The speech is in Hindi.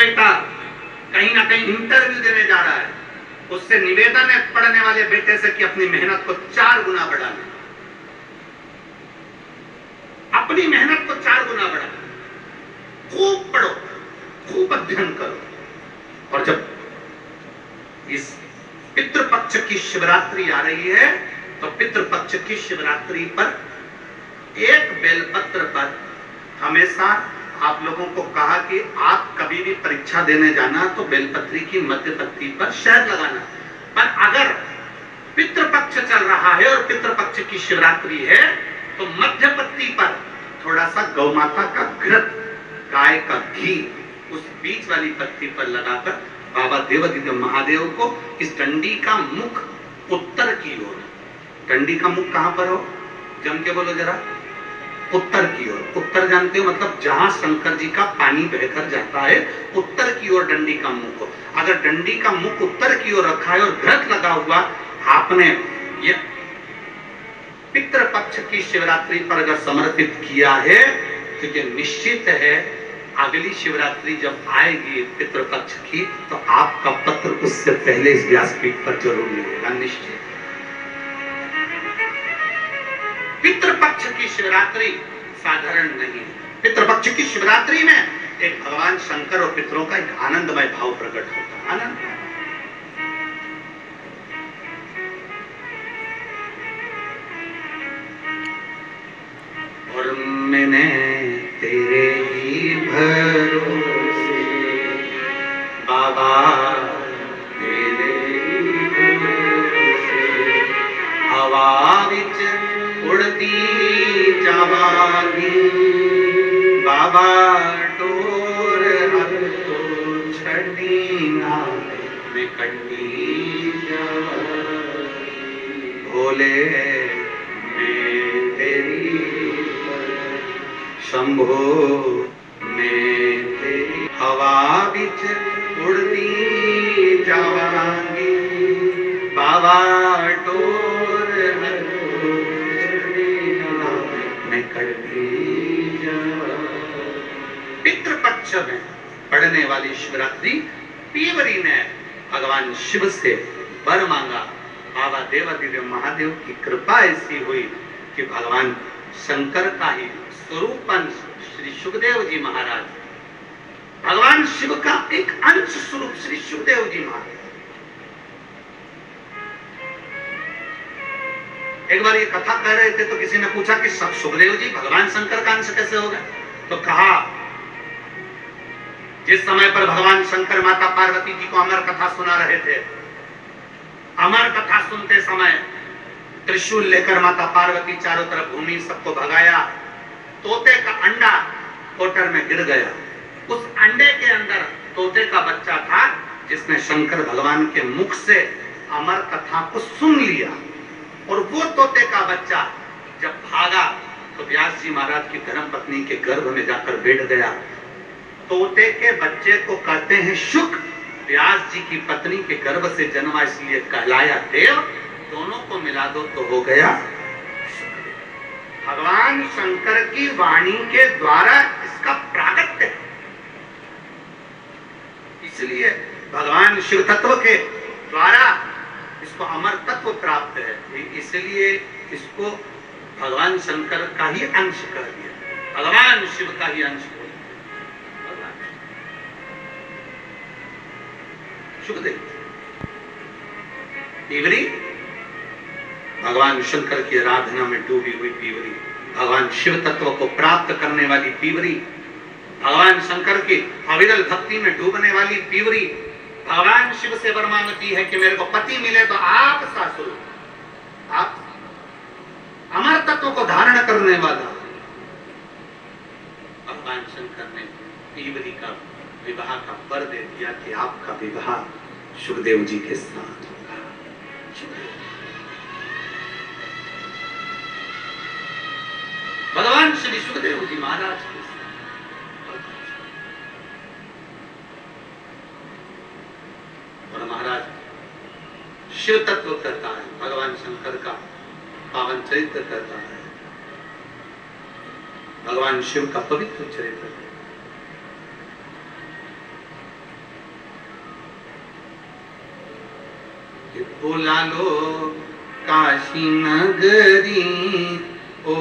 बेटा कहीं ना कहीं इंटरव्यू देने जा रहा है, उससे निवेदन है पढ़ने वाले बेटे से कि अपनी मेहनत को 4 गुना बढ़ा ले, अपनी मेहनत को 4 गुना बढ़ा ले, खूब पढ़ो, खूब अध्ययन करो। और जब इस पितृपक्ष की शिवरात्रि आ रही है तो पितृपक्ष की शिवरात्रि पर एक बेलपत्र पर हमेशा आप लोगों को कहा कि आप कभी भी परीक्षा देने जाना तो बेलपत्री की मध्य पत्ती पर शहद लगाना। पर अगर पितृपक्ष चल रहा है और पितृपक्ष की शिवरात्रि है तो मध्य पत्ती पर थोड़ा सा गौ माता का घृत, गाय का घी उस बीच वाली पत्ती पर लगाकर बाबा देवादिदेव महादेव को इस डंडी का मुख उत्तर की ओर, डंडी का मुख कहां पर हो, जम के बोलो जरा, उत्तर की ओर। उत्तर जानते हो मतलब जहां शंकर जी का पानी बहकर जाता है, उत्तर की ओर डंडी का मुख हो। अगर डंडी का मुख उत्तर की ओर रखा है और घृत लगा हुआ आपने ये पितृपक्ष की शिवरात्रि पर अगर समर्पित किया है तो ये निश्चित है अगली शिवरात्रि जब आएगी पितृपक्ष की तो आपका पत्र उससे पहले इस व्यासपीठ पर जरूर मिलेगा, निश्चित। पितृपक्ष की शिवरात्रि साधारण नहीं है। पितृपक्ष की शिवरात्रि में एक भगवान शंकर और पितरों का एक आनंदमय भाव प्रकट होता है, आनंद। और मैंने तेरे ही भरोसे बाबा, तेरे ही भरोसे हवा विच उड़ती जावागी बाबा, टोर हर तो छड़ी ना मैं कंडी भोले मैं तेरी शंभो मैं तेरी हवा बिच उड़ती जावागी बाबा, टोर हर मैं कंडी पितृपक्ष में पढ़ने वाली शिवरात्रि पीवरी ने भगवान शिव से वर मांगा। बाबा देवादिदेव महादेव की कृपा ऐसी हुई कि भगवान शंकर का ही स्वरूप अंश श्री सुखदेव जी महाराज, भगवान शिव का एक अंश स्वरूप श्री सुखदेव जी महाराज। एक बार ये कथा कह रहे थे तो किसी ने पूछा कि सुखदेव जी भगवान शंकर का अंश कैसे हो गए? तो कहा जिस समय पर भगवान शंकर माता पार्वती जी को अमर कथा सुना रहे थे, अमर कथा सुनते समय त्रिशूल लेकर माता पार्वती चारों तरफ घूमी, सबको भगाया, तोते का अंडा कोटर में गिर गया। उस अंडे के अंदर तोते का बच्चा था जिसने शंकर भगवान के मुख से अमर कथा को सुन लिया। और वो तोते का बच्चा जब भागा तो व्यास जी महाराज की धर्मपत्नी के गर्भ में जाकर बैठ गया। तोते के बच्चे को कहते हैं शुक, व्यास जी की पत्नी के गर्भ से जन्मा इसलिए कहलाया देव। दोनों को मिला दो तो हो गया भगवान शंकर की वाणी के द्वारा इसका प्रागट्य है। इसलिए भगवान शिव तत्व के द्वारा इसको अमर तत्व प्राप्त है, इसलिए इसको भगवान शंकर का ही अंश कह दिया, भगवान शिव का ही अंश। सुखदेव पीवरी भगवान शंकर की आराधना में डूबी हुई पीवरी, भगवान शिव तत्व को प्राप्त करने वाली पीवरी, भगवान शंकर की अविरल भक्ति में डूबने वाली पीवरी, भगवान शिव से वर मांगती है कि मेरे को पति मिले तो आप सासुर, आप अमर तत्व को धारण करने वाला। भगवान शंकर ने पीवरी का विवाह का वर दे दिया कि आपका विवाह सुखदेव जी के साथ होगा। भगवान श्री सुखदेव जी महाराज के साथ। और महाराज शिव तत्व करता है, भगवान शंकर का पावन चरित्र करता है, भगवान शिव का पवित्र चरित्र। बुला लो काशी नगरी ओ